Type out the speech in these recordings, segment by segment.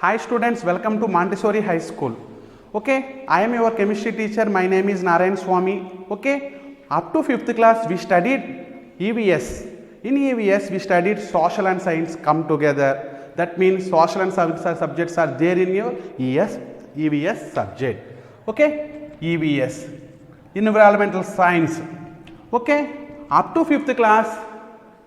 Hi students, welcome to Montessori High School. Okay, I am your chemistry teacher. My name is Narayan Swami. Okay, up to 5th class we studied EVS. In EVS we studied social and science come together. That means social and science subjects are there in your EVS subject. Okay, EVS, environmental science. Okay, up to 5th class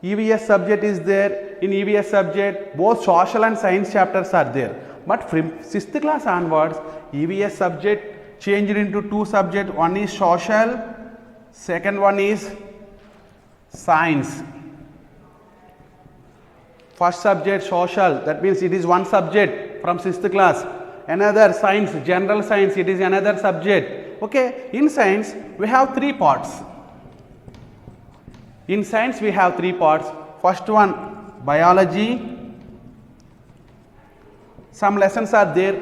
EVS subject is there. In EVS subject both social and science chapters are there, but from 6th class onwards EVS subject changed into two subjects. One is social, second one is science. First subject social, that means it is one subject from 6th class. Another science, general science, it is another subject. Okay, in science we have three parts. In science we have three parts. First one, biology. Some lessons are there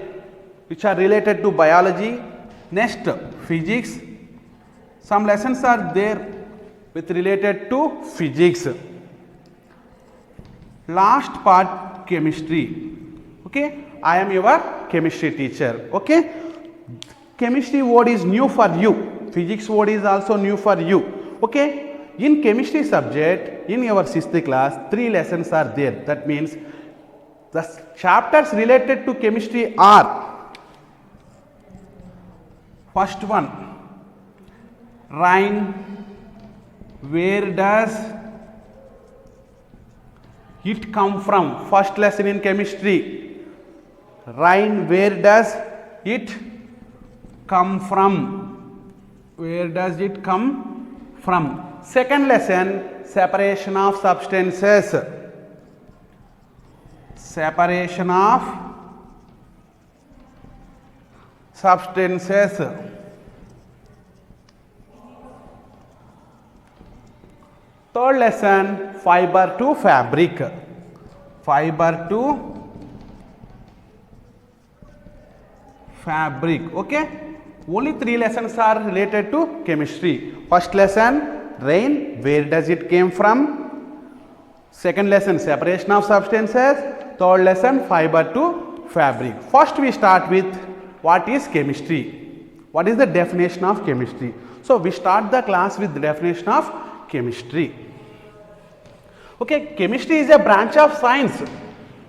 which are related to biology. Next, physics. Some lessons are there with related to physics. Last part, chemistry. Okay, I am your chemistry teacher. Okay, chemistry word is new for you. Physics word is also new for you. Okay, in chemistry subject in your 6th class 3 lessons are there. That means the chapters related to chemistry are: first one, rain, where does it come from? First lesson in chemistry, rain, where does it come from? Where does it come from? Second lesson, separation of substances. Separation of substances. Third lesson, fiber to fabric. Fiber to fabric. Okay, only 3 lessons are related to chemistry. First lesson, rain, where does it came from? Second lesson, separation of substances. Third lesson, fiber to fabric. First we start with what is chemistry. What is the definition of chemistry? So we start the class with the definition of chemistry. Okay, chemistry is a branch of science.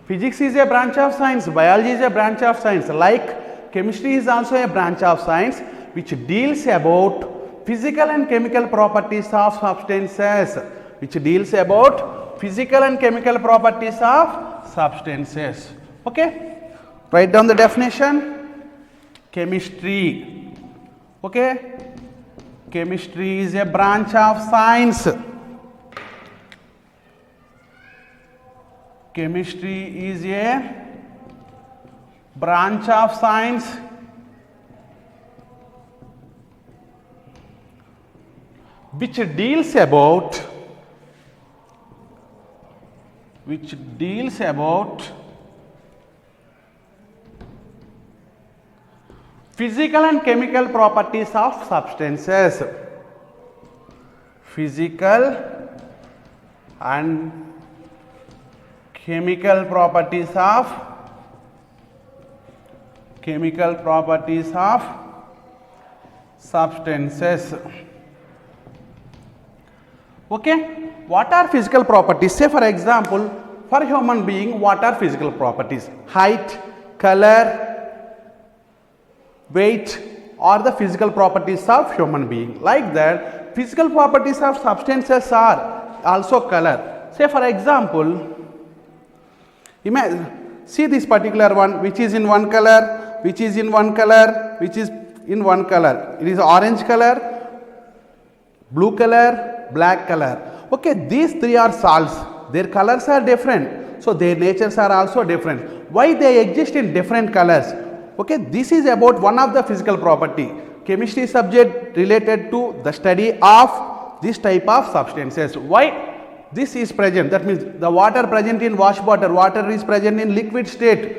Physics is a branch of science. Biology is a branch of science. Like chemistry is also a branch of science which deals about physical and chemical properties of substances. Which deals about physical and chemical properties of substances. Okay, write down the definition. Chemistry. Okay, chemistry is a branch of science. Chemistry is a branch of science which deals about physical and chemical properties of substances. Physical and chemical properties of substances. Okay, what are physical properties? Say for example, for human being, what are physical properties? Height, color, weight are the physical properties of human being. Like that, physical properties of substances are also color. Say for example, imagine, see this particular one which is in one color, which is in one color, which is in one color. It is orange color, blue color, black color. Okay, these 3 are salts. Their colors are different, so their natures are also different. Why they exist in different colors? Okay, this is about one of the physical property. Chemistry subject related to the study of this type of substances. Why this is present? That means the water present in wash water, water is present in liquid state.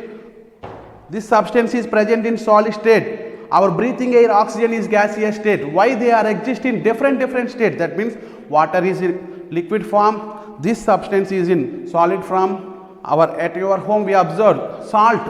This substance is present in solid state. Our breathing air, oxygen is gaseous state. Why they are exist in different states? That means water is in liquid form, this substance is in solid form. At your home we observe salt.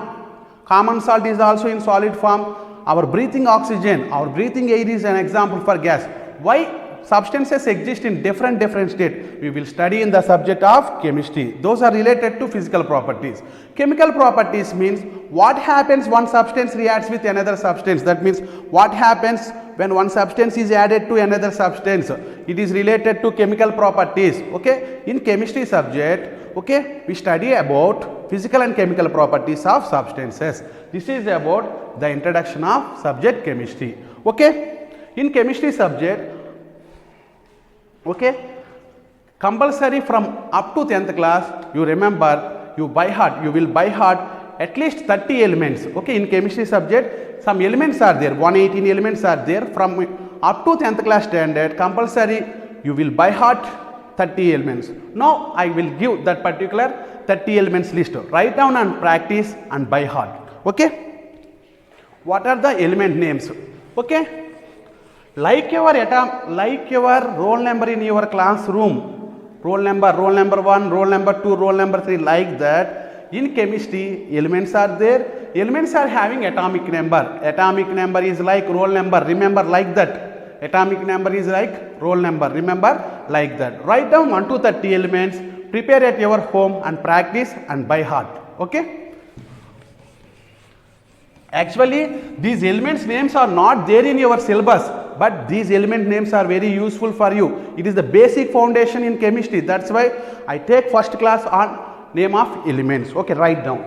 Common salt is also in solid form. Our breathing oxygen, our breathing air is an example for gas. Why substances exist in different states? We will study in the subject of chemistry. Those are related to physical properties. Chemical properties means what happens when substance reacts with another substance. That means what happens when one substance is added to another substance. It is related to chemical properties. Okay, in chemistry subject, okay, we study about physical and chemical properties of substances. This is about the introduction of subject chemistry. Okay, in chemistry subject, okay, compulsory from up to 10th class, you remember, you will by heart at least 30 elements. Okay, in chemistry subject, some elements are there, 118 elements are there. From up to 10th class standard, compulsory you will by heart 30 elements. Now I will give that particular 30 elements list. Write down and practice and by heart. Okay, what are the element names? Okay, like your roll number in your classroom, roll number 1, roll number 2, roll number 3, like that. In chemistry, elements are there. Elements are having atomic number. Atomic number is like roll number. Remember, like that. Atomic number is like roll number. Remember, like that. Write down 1 to 30 elements. Prepare at your home and practice and by heart. Okay. Actually, these elements names are not there in your syllabus, but these element names are very useful for you. It is the basic foundation in chemistry. That's why I take first class on name of elements. Okay, write down.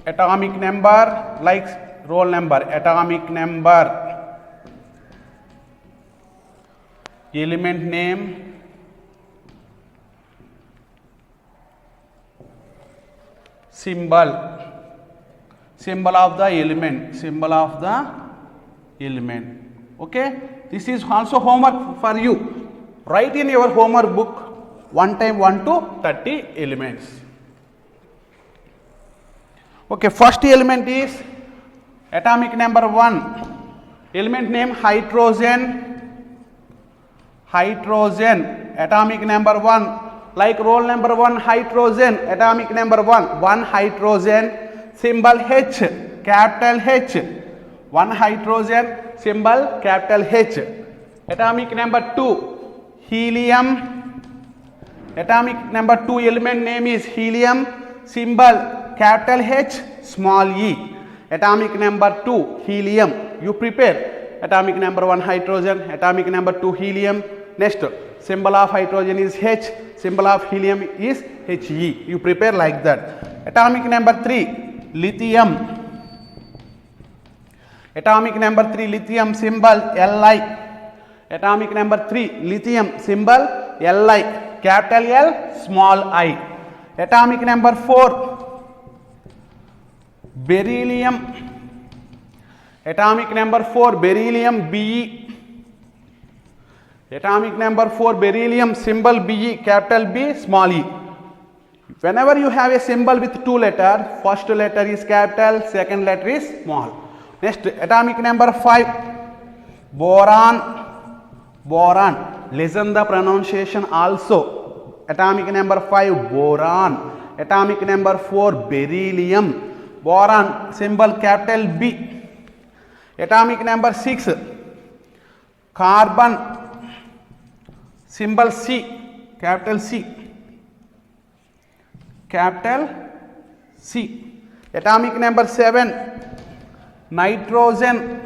Atomic number like roll number. Atomic number. Element name. Symbol of the element. Okay, this is also homework for you. Write in your homework book 1 to 30 elements. Okay, first element is atomic number 1. Element name hydrogen. Atomic number 1. Like roll number 1, hydrogen, atomic number 1 hydrogen, symbol H, capital H, 1 hydrogen, symbol capital H. Atomic number 2, helium. Atomic number 2 element name is helium, symbol capital H, small e. Atomic number 2, helium. You prepare atomic number 1 hydrogen, atomic number 2 helium. Next, symbol of hydrogen is H, symbol of helium is He. You prepare like that. Atomic number 3, lithium. Atomic number 3, lithium, symbol Li. Atomic number 3, lithium, symbol Li, capital L, small I. Atomic number 4, beryllium. Atomic number 4, beryllium, Be. Atomic number 4, beryllium, symbol Be, capital B, small e. Whenever you have a symbol with 2 letters, first letter is capital, second letter is small. Next, atomic number 5, boron. Listen the pronunciation also. Atomic number 5, boron. Atomic number 4, beryllium. Boron, symbol capital B. Atomic number 6, carbon. Symbol C, capital C. Capital C. Atomic number 7, nitrogen.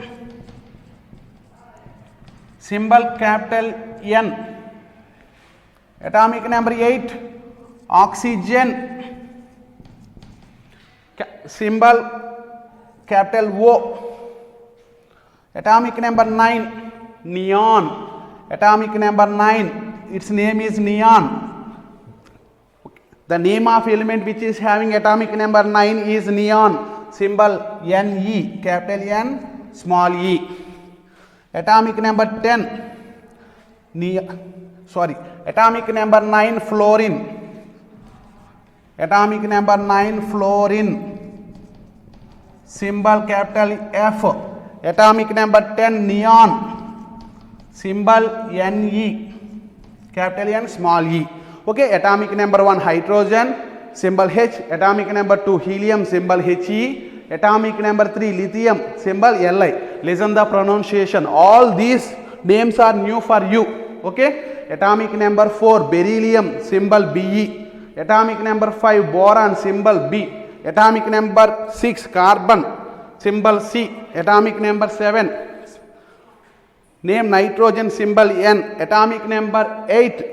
Symbol capital N. Atomic number 8, oxygen. Symbol capital O. Atomic number 9, neon. Atomic number 9, its name is neon. The name of element which is having atomic number 9 is neon, symbol Ne, capital N, small e. Atomic number 10, atomic number 9, fluorine. Atomic number 9, fluorine, symbol capital F. Atomic number 10, neon, symbol Ne, capital N, small e. Okay, atomic number 1 hydrogen, symbol H. Atomic number 2 helium, symbol He. Atomic number 3 lithium, symbol Li. Listen the pronunciation. All these names are new for you. Okay. Atomic number 4 beryllium, symbol Be. Atomic number 5 boron, symbol B. Atomic number 6 carbon, symbol C. Atomic number 7 name nitrogen, symbol N. Atomic number 8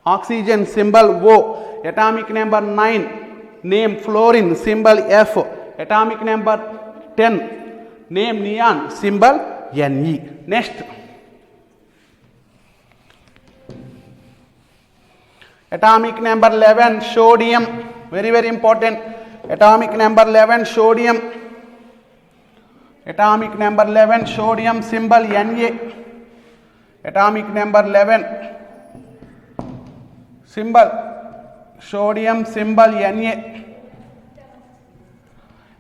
oxygen, symbol O. Atomic number 9 name fluorine, symbol F. Atomic number 10 name neon, symbol Ne. Next, atomic number 11 sodium, very important. Atomic number 11 sodium. Atomic number 11 sodium, symbol Na. Atomic number 11 symbol sodium, symbol Na.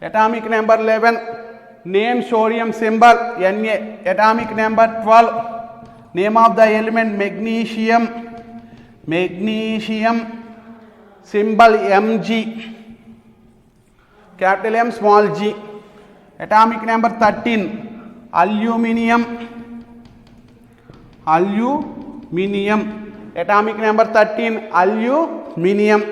Atomic number 11 name sodium, symbol Na. Atomic number 12 name of the element magnesium. Magnesium, symbol Mg. Capital M, small g. Atomic number 13 aluminium. Aluminium. Atomic number 13 aluminium,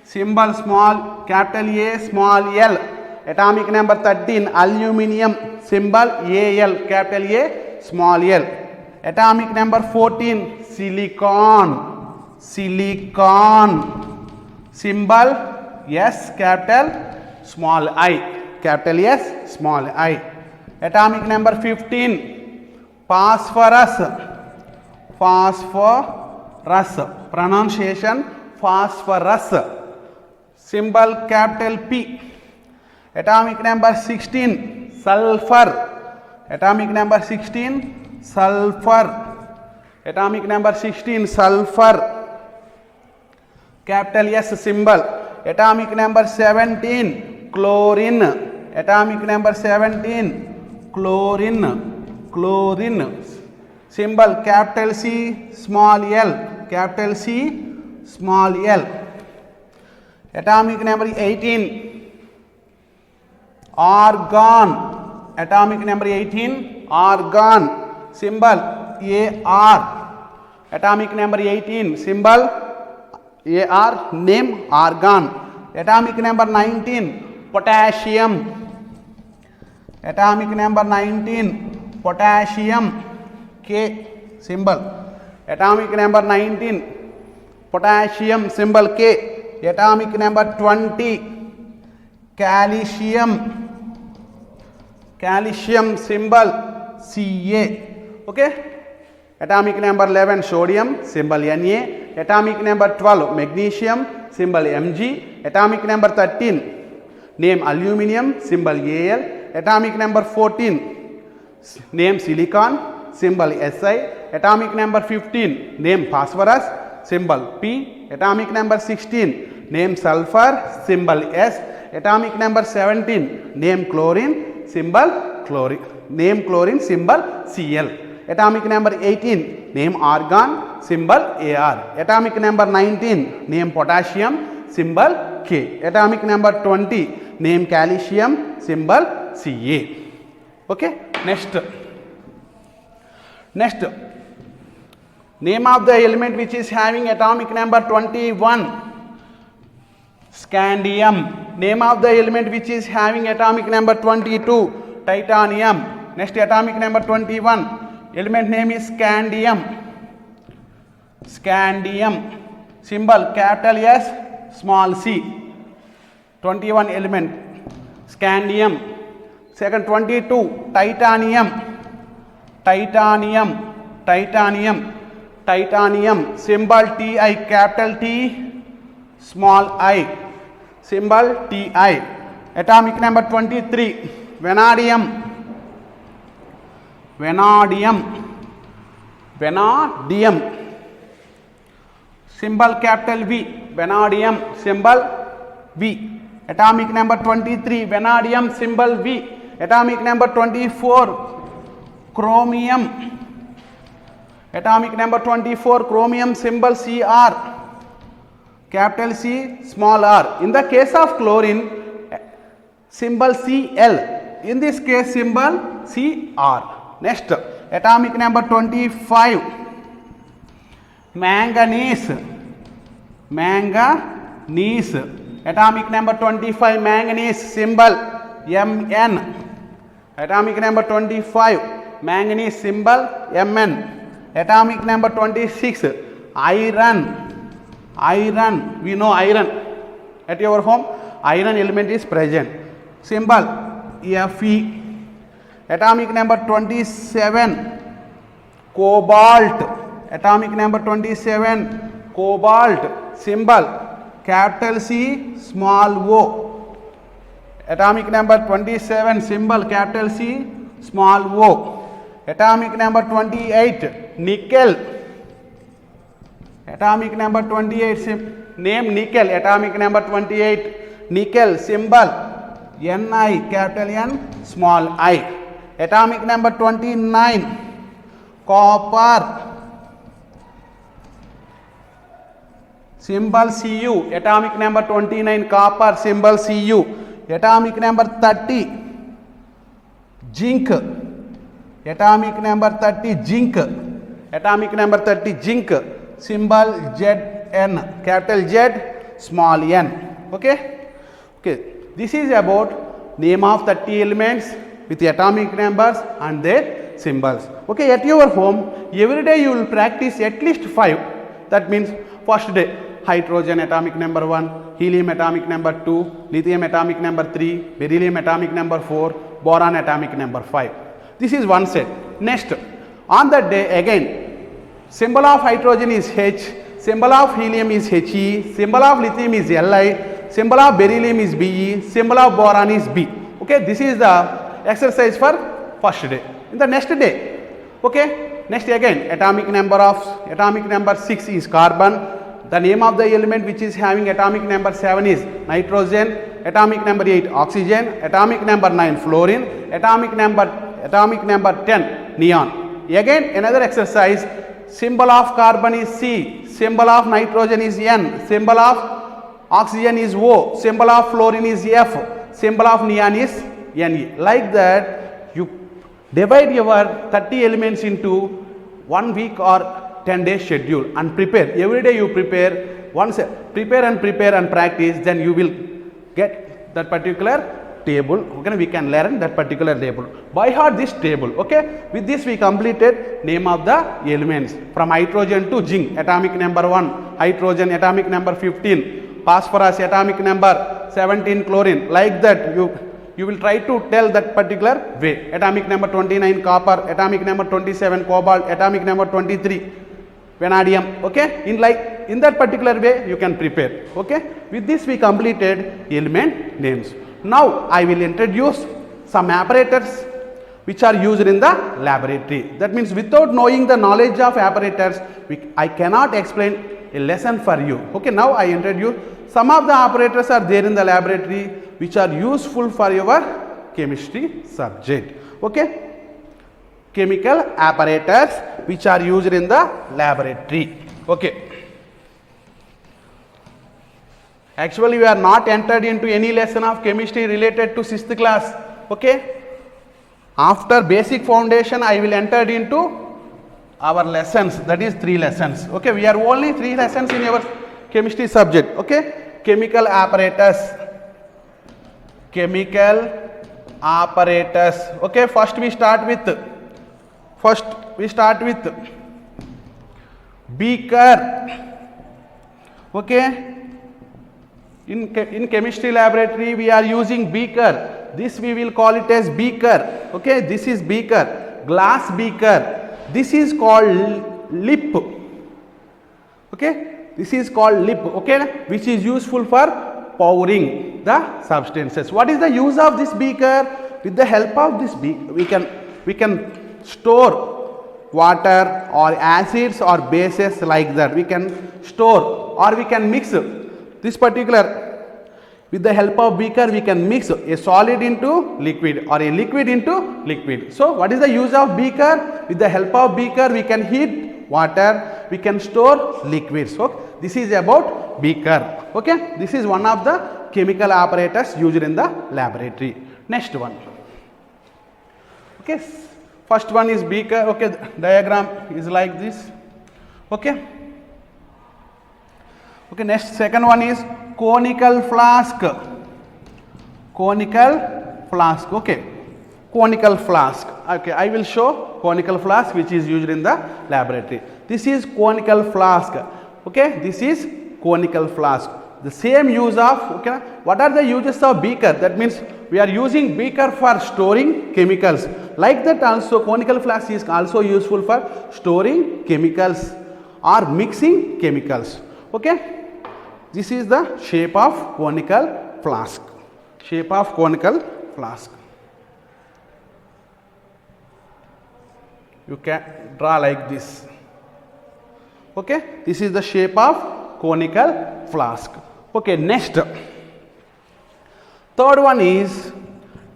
symbol small capital A, small l. Atomic number 13 aluminium, symbol Al, capital A, small l. Atomic number 14 silicon. Silicon, symbol S, capital small I, capital S, small I. Atomic number 15 phosphorus. Phosphorus, pronunciation phosphorus, symbol capital P. Atomic number 16 sulfur. Atomic number 16 sulfur. Atomic number 16 sulfur, capital S symbol. Atomic number 17 chlorine. Atomic number 17 chlorine. Chlorine, symbol capital C, small l, capital C, small l. Atomic number 18 argon. Atomic number 18 argon, symbol Ar. Atomic number 18 symbol Ar, name argon. Atomic number 19 potassium. Atomic number 19 potassium, K symbol. Atomic number 19 potassium, symbol K. Atomic number 20 calcium. Calcium, symbol Ca. Okay. Atomic number 11 sodium, symbol Na. Atomic number 12 magnesium, symbol Mg. Atomic number 13 name aluminium, symbol Al. Atomic number 14 name silicon, symbol Si. Atomic number 15 name phosphorus, symbol P. Atomic number 16 name sulfur, symbol S. Atomic number 17 name chlorine, symbol chlorine. Name chlorine, symbol Cl. Atomic number 18 name argon, symbol Ar. Atomic number 19 name potassium, symbol K. Atomic number 20 name calcium, symbol Ca. Okay. Next name of the element which is having atomic number 21 scandium. Name of the element which is having atomic number 22 titanium. Next, atomic number 21 element name is scandium. Scandium, symbol capital S, small c. 21 element scandium. Second, 22 titanium. Titanium, symbol Ti, capital T, small I, symbol Ti. Atomic number 23 vanadium. Symbol capital V, vanadium, symbol V. Atomic number 23 vanadium, symbol V. Atomic number 24 chromium. Atomic number 24 chromium, symbol Cr. capital C, small r. In the case of chlorine, symbol Cl. In this case, symbol Cr. Next, atomic number 25, manganese. Manganese. Atomic number 25, manganese, symbol Mn. Atomic number 25, manganese, symbol Mn. Atomic number 26, iron. Iron, we know iron. At your home, iron element is present. Symbol Fe. Atomic number 27, cobalt. Atomic number 27, cobalt. Symbol capital C, small o. Atomic number 27, symbol capital C, small o. Atomic number 28, nickel. Atomic number 28, name nickel. Atomic number 28, nickel, symbol Ni, capital N, small I. Atomic number 29, copper, symbol Cu. Atomic number 29, copper, symbol Cu. Atomic number 30, zinc. Atomic number 30, zinc. Atomic number 30, zinc, symbol Zn, capital Z, small n. Okay. This is about name of 30 elements with atomic numbers and their symbols. Okay, at your home, every day you will practice at least 5. That means first day, hydrogen atomic number 1, helium atomic number 2, lithium atomic number 3, beryllium atomic number 4, boron atomic number 5. This is one set. Next, on that day again, symbol of hydrogen is H, symbol of helium is He, symbol of lithium is Li, symbol of beryllium is Be, symbol of boron is B. Okay, this is the exercise for first day. In the next day, okay, next again, atomic number 6 is carbon. The name of the element which is having atomic number 7 is nitrogen, atomic number 8 oxygen, atomic number 9 fluorine, atomic number 10 neon. Again another exercise, symbol of carbon is C, symbol of nitrogen is N, symbol of oxygen is O, symbol of fluorine is F, symbol of neon is Ne. Like that, you divide your 30 elements into 1 week or 10 day schedule and prepare. Every day you prepare, once prepare and practice, then you will get that particular table. Okay, we can learn that particular table. By heart this table. Okay, with this we completed name of the elements from hydrogen to zinc. Atomic number 1 hydrogen, atomic number 15 phosphorus, atomic number 17 chlorine. Like that you will try to tell that particular way. Atomic number 29 copper, atomic number 27 cobalt, atomic number 23 vanadium. Okay, in that particular way you can prepare. Okay, with this we completed element names. Now I will introduce some apparatus which are used in the laboratory. That means without knowing the knowledge of apparatus, I cannot explain a lesson for you. Okay, now I introduce some of the apparatus are there in the laboratory which are useful for your chemistry subject. Okay, chemical apparatus which are used in the laboratory. Okay. Actually, we are not entered into any lesson of chemistry related to 6th class. Okay. After basic foundation, I will enter into our lessons. That is 3 lessons. Okay. We are only 3 lessons in our chemistry subject. Okay. Chemical apparatus. Chemical apparatus. Okay. First we start with beaker. Okay. In chemistry laboratory we are using beaker. This we will call it as beaker. Okay, this is beaker, glass beaker. This is called lip. Okay, this is called lip. Okay, which is useful for pouring the substances. What is the use of this beaker? With the help of this beaker we can store water or acids or bases, like that. We can store or we can mix this particular. With the help of beaker we can mix a solid into liquid or a liquid into liquid. So what is the use of beaker? With the help of beaker we can heat water, we can store liquids. So This is about beaker. Okay, this is one of the chemical apparatus used in the laboratory. Next one. Okay, first one is beaker. Okay, the diagram is like this. Okay. Okay, next second one is conical flask. Conical flask. Okay, conical flask. Okay, I will show conical flask which is used in the laboratory. This is conical flask. Okay, this is conical flask. The same use of, okay, what are the uses of beaker? That means we are using beaker for storing chemicals. Like that also conical flask is also useful for storing chemicals or mixing chemicals. Okay, this is the shape of conical flask. Shape of conical flask. You can draw like this. Okay, this is the shape of conical flask. Okay, next. Third one is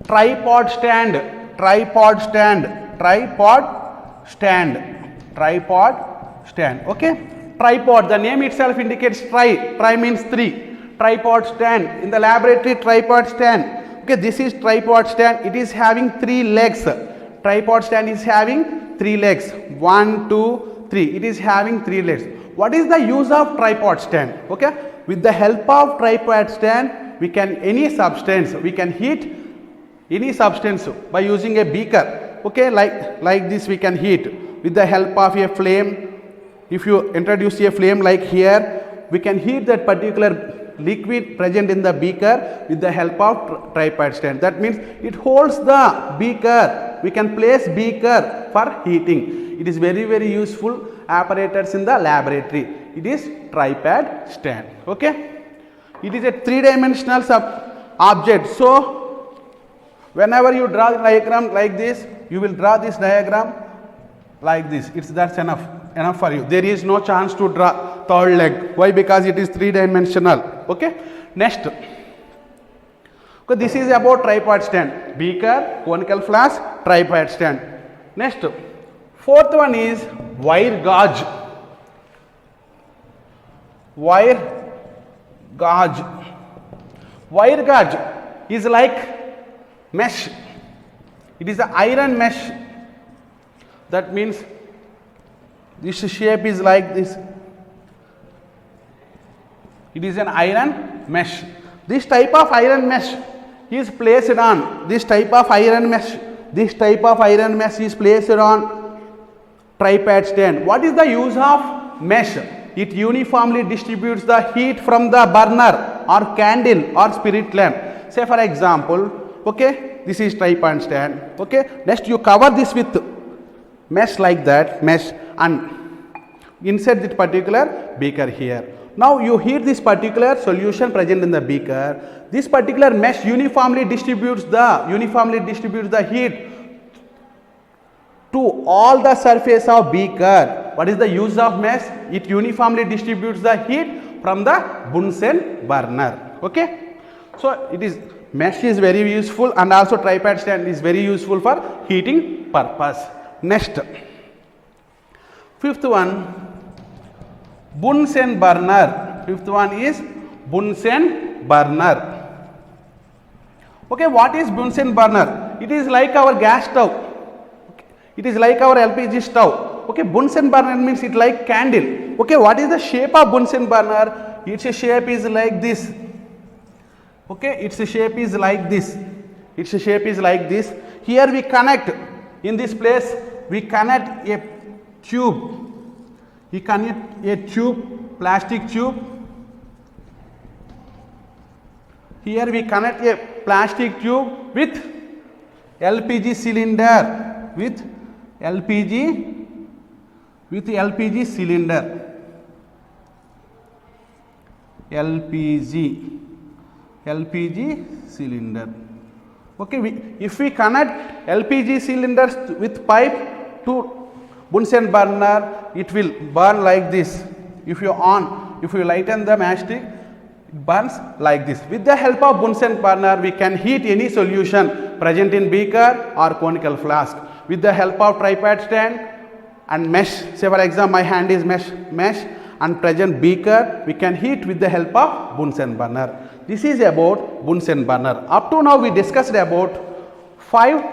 tripod stand. Tripod stand. Tripod stand. Tripod stand. Okay, tripod, the name itself indicates tri. Tri means three. Tripod stand. In the laboratory, tripod stand. Okay, this is tripod stand. It is having three legs. Tripod stand is having three legs. 1, 2, 3. It is having three legs. What is the use of tripod stand? Okay, with the help of tripod stand, we can we can heat any substance by using a beaker. Okay, like this we can heat with the help of a flame. If you introduce a flame like here, we can heat that particular liquid present in the beaker with the help of tripod stand. That means it holds the beaker. We can place beaker for heating. It is very useful apparatus in the laboratory. It is tripod stand. Okay, it is a three-dimensional object. So whenever you draw the diagram like this, you will draw this diagram like this. That's enough for you. There is no chance to draw third leg. Why? Because it is three-dimensional. Okay, next. Okay, this is about tripod stand. Beaker, conical flask, tripod stand. Next, fourth one is wire gauge. Wire gauge. Wire gauge is like mesh. It is an iron mesh. That means this shape is like this. It is an iron mesh. This type of iron mesh is placed on this type of iron mesh. This type of iron mesh is placed on tripod stand. What is the use of mesh? It uniformly distributes the heat from the burner or candle or spirit lamp. Say for example, okay, this is tripod stand. Okay, next you cover this with mesh like that, mesh, and insert this particular beaker here. Now you heat this particular solution present in the beaker. This particular mesh uniformly distributes the heat to all the surface of beaker. What is the use of mesh? It uniformly distributes the heat from the Bunsen burner. Okay, so it is mesh is very useful, and also tripod stand is very useful for heating purpose. Next, fifth one, Bunsen burner. Fifth one is Bunsen burner. Okay, what is Bunsen burner? It is like our gas stove. It is like our LPG stove. Okay, Bunsen burner means it like candle. Okay, what is the shape of Bunsen burner? Its shape is like this. Okay, its shape is like this. Its shape is like this. Here we connect, in this place we connect a tube. We connect a tube, plastic tube. Here we connect a plastic tube with LPG cylinder, with LPG cylinder. LPG cylinder. Okay, if we connect LPG cylinders with pipe to Bunsen burner, it will burn like this. If you lighten the matchstick, it burns like this. With the help of Bunsen burner, we can heat any solution present in beaker or conical flask. With the help of tripod stand and mesh, say for example my hand is mesh, and present beaker, we can heat with the help of Bunsen burner. This is about Bunsen burner. Up to now we discussed about 5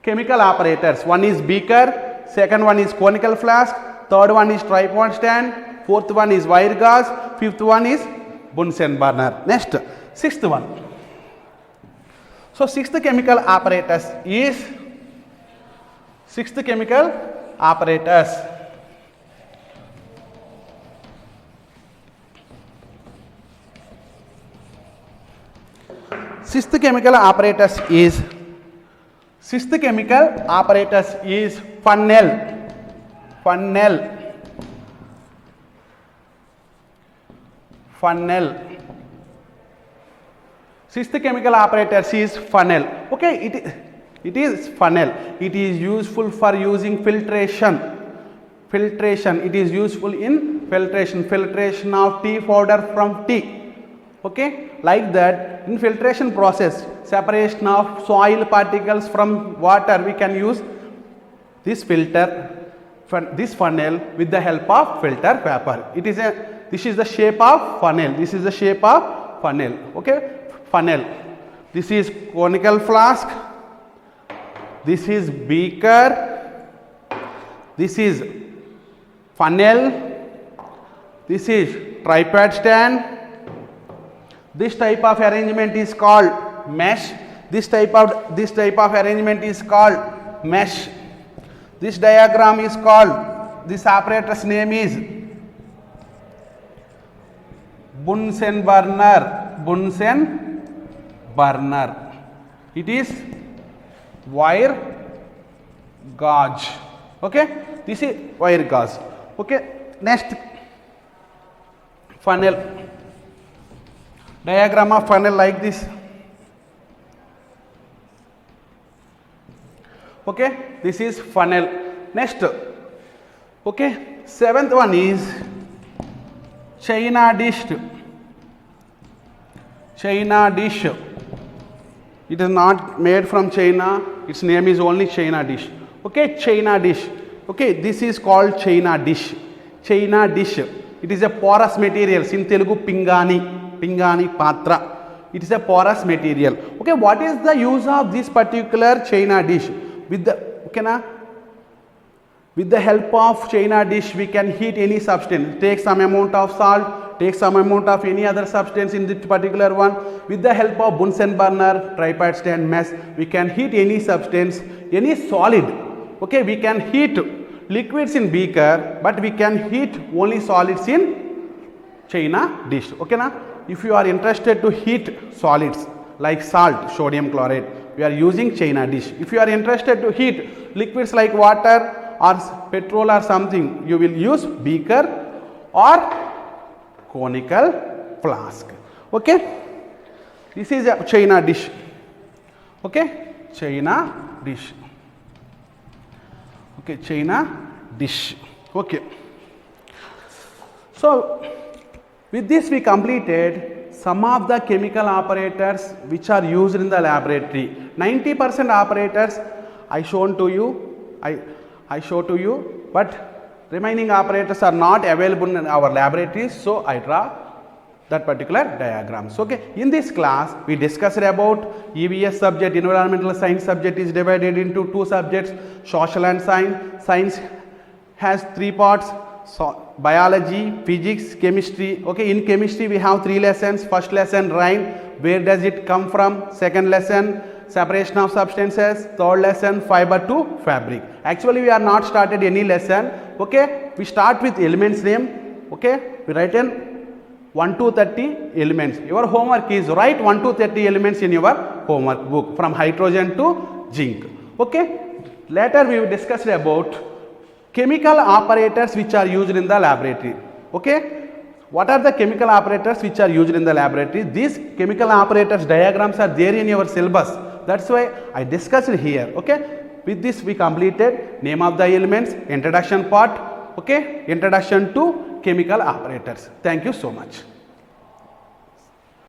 chemical operators. One is beaker, second one is conical flask, third one is tripod stand, fourth one is wire gauze, fifth one is Bunsen burner. Next, sixth one. So sixth chemical apparatus is Sixth chemical apparatus. Sixth chemical apparatus is funnel. Sixth chemical apparatus is funnel. Okay, it is funnel. It is useful for using filtration. It is useful in filtration of tea powder from tea. Okay, like that, in filtration process, separation of soil particles from water, we can use this funnel with the help of filter paper. This is the shape of funnel. Okay, funnel. This is conical flask. This is beaker. This is funnel. This is tripod stand. This type of arrangement is called mesh. This type of arrangement is called mesh. This diagram is called, this apparatus name is Bunsen burner. It is wire gauge. Okay, this is wire gauge. Okay, next, funnel. Diagram of funnel like this. Okay, this is funnel. Next, okay, seventh one is China dish. It is not made from China. Its name is only China dish. Okay, China dish. Okay, this is called China dish. It is a porous material. In Telugu, pingani patra. It is a porous material. Okay, what is the use of this particular China dish? With the help of China dish, we can heat any substance. Take some amount of salt, take some amount of any other substance in this particular one. With the help of Bunsen burner, tripod stand, mesh, we can heat any substance, any solid. Okay, we can heat liquids in beaker, but we can heat only solids in China dish. Okay, na? If you are interested to heat solids like salt, sodium chloride, we are using China dish. If you are interested to heat liquids like water or petrol or something, you will use beaker or conical flask. Okay, this is a China dish. Okay, China dish. Okay, China dish. Okay, so with this we completed some of the chemical operators which are used in the laboratory. 90% operators I show to you, but remaining operators are not available in our laboratories, so I draw that particular diagrams. Okay, in this class we discussed about EVS subject. Environmental science subject is divided into 2 subjects, social and science. Science has 3 parts, so biology, physics, chemistry. Okay, in chemistry we have 3 lessons. First lesson, rain, where does it come from? Second lesson, separation of substances. Third lesson, fiber to fabric. Actually we are not started any lesson. Okay, we start with elements name. Okay, we write in 1 to 30 elements. Your homework is write 1 to 30 elements in your homework book, from hydrogen to zinc. Okay, later we will discuss about chemical operators which are used in the laboratory. Okay, what are the chemical operators which are used in the laboratory? These chemical operators diagrams are there in your syllabus. That's why I discussed it here. Okay, with this we completed name of the elements, introduction part. Okay, introduction to chemical operators. Thank you so much.